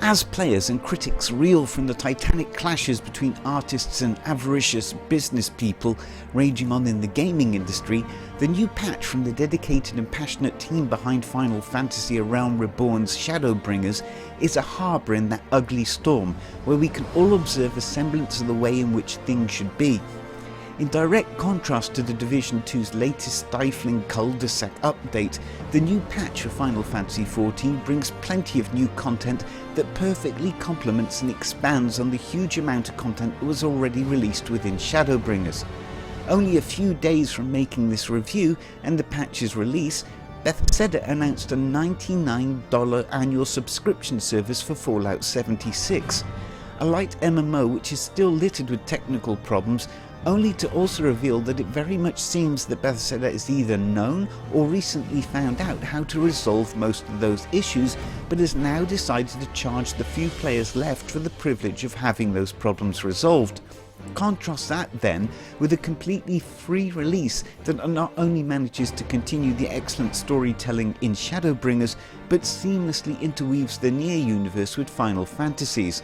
As players and critics reel from the titanic clashes between artists and avaricious business people raging on in the gaming industry, the new patch from the dedicated and passionate team behind Final Fantasy Realm Reborn's ShadowBringers is a harbour in that ugly storm, where we can all observe a semblance of the way in which things should be. In direct contrast to the Division 2's latest stifling cul-de-sac update, the new patch of Final Fantasy XIV brings plenty of new content that perfectly complements and expands on the huge amount of content that was already released within ShadowBringers. Only a few days from making this review and the patch's release, Bethesda announced a $99 annual subscription service for Fallout 76, a light MMO which is still littered with technical problems, only to also reveal that it very much seems that Bethesda is either known or recently found out how to resolve most of those issues, but has now decided to charge the few players left for the privilege of having those problems resolved. Contrast that then with a completely free release that not only manages to continue the excellent storytelling in ShadowBringers, but seamlessly interweaves the Nier universe with Final Fantasies.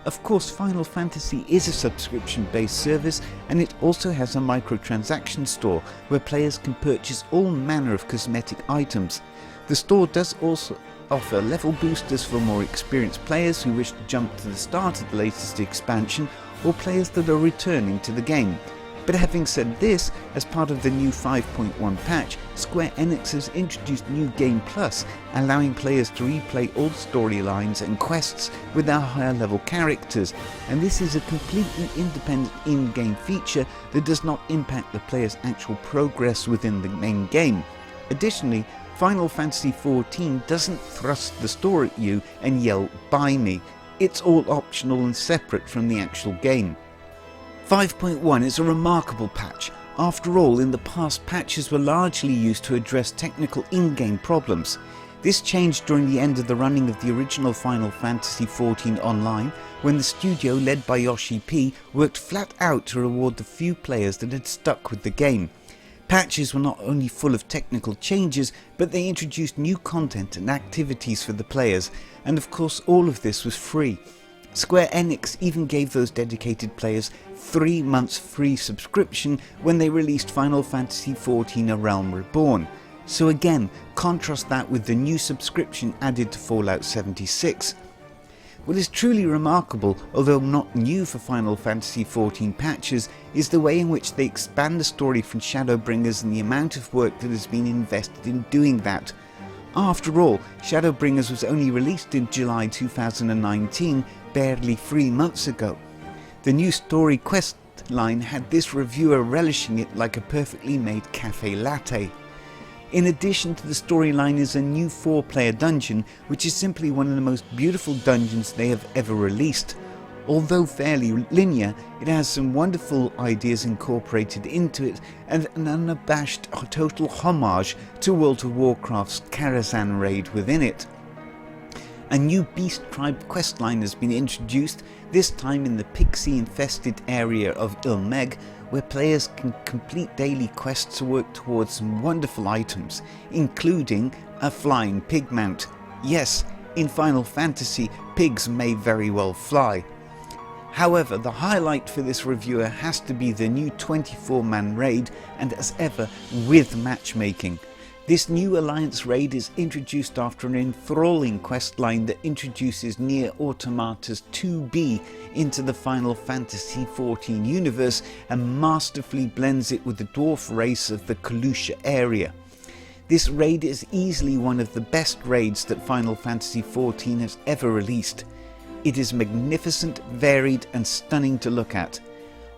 Of course, Final Fantasy is a subscription-based service, and it also has a microtransaction store where players can purchase all manner of cosmetic items. The store does also offer level boosters for more experienced players who wish to jump to the start of the latest expansion, or players that are returning to the game. But having said this, as part of the new 5.1 patch, Square Enix has introduced New Game Plus, allowing players to replay old storylines and quests with their higher level characters, and this is a completely independent in-game feature that does not impact the player's actual progress within the main game. Additionally, Final Fantasy XIV doesn't thrust the store at you and yell "buy me." It's all optional and separate from the actual game. 5.1 is a remarkable patch. After all, in the past, patches were largely used to address technical in-game problems. This changed during the end of the running of the original Final Fantasy XIV Online, when the studio, led by Yoshi P, worked flat out to reward the few players that had stuck with the game. Patches were not only full of technical changes, but they introduced new content and activities for the players, and of course all of this was free. Square Enix even gave those dedicated players 3 months free subscription when they released Final Fantasy XIV A Realm Reborn. So again, contrast that with the new subscription added to Fallout 76. What is truly remarkable, although not new for Final Fantasy XIV patches, is the way in which they expand the story from ShadowBringers and the amount of work that has been invested in doing that. After all, ShadowBringers was only released in July 2019, barely 3 months ago. The new story quest line had this reviewer relishing it like a perfectly made cafe latte. In addition to the storyline is a new 4-player dungeon, which is simply one of the most beautiful dungeons they have ever released. Although fairly linear, it has some wonderful ideas incorporated into it and an unabashed total homage to World of Warcraft's Karazhan raid within it. A new Beast Tribe questline has been introduced, this time in the pixie-infested area of Ilmeg, where players can complete daily quests to work towards some wonderful items, including a flying pig mount. Yes, in Final Fantasy, pigs may very well fly. However, the highlight for this reviewer has to be the new 24-man raid, and as ever, with matchmaking. This new Alliance raid is introduced after an enthralling questline that introduces Nier Automata's 2B into the Final Fantasy XIV universe and masterfully blends it with the dwarf race of the Kalusha area. This raid is easily one of the best raids that Final Fantasy XIV has ever released. It is magnificent, varied and stunning to look at.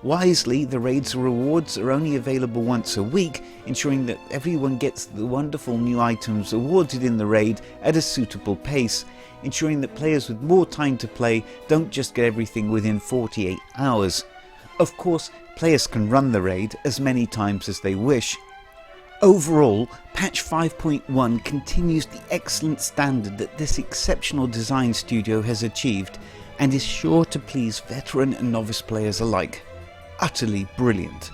Wisely, the raid's rewards are only available once a week, ensuring that everyone gets the wonderful new items awarded in the raid at a suitable pace, ensuring that players with more time to play don't just get everything within 48 hours. Of course, players can run the raid as many times as they wish. Overall, patch 5.1 continues the excellent standard that this exceptional design studio has achieved and is sure to please veteran and novice players alike. Utterly brilliant.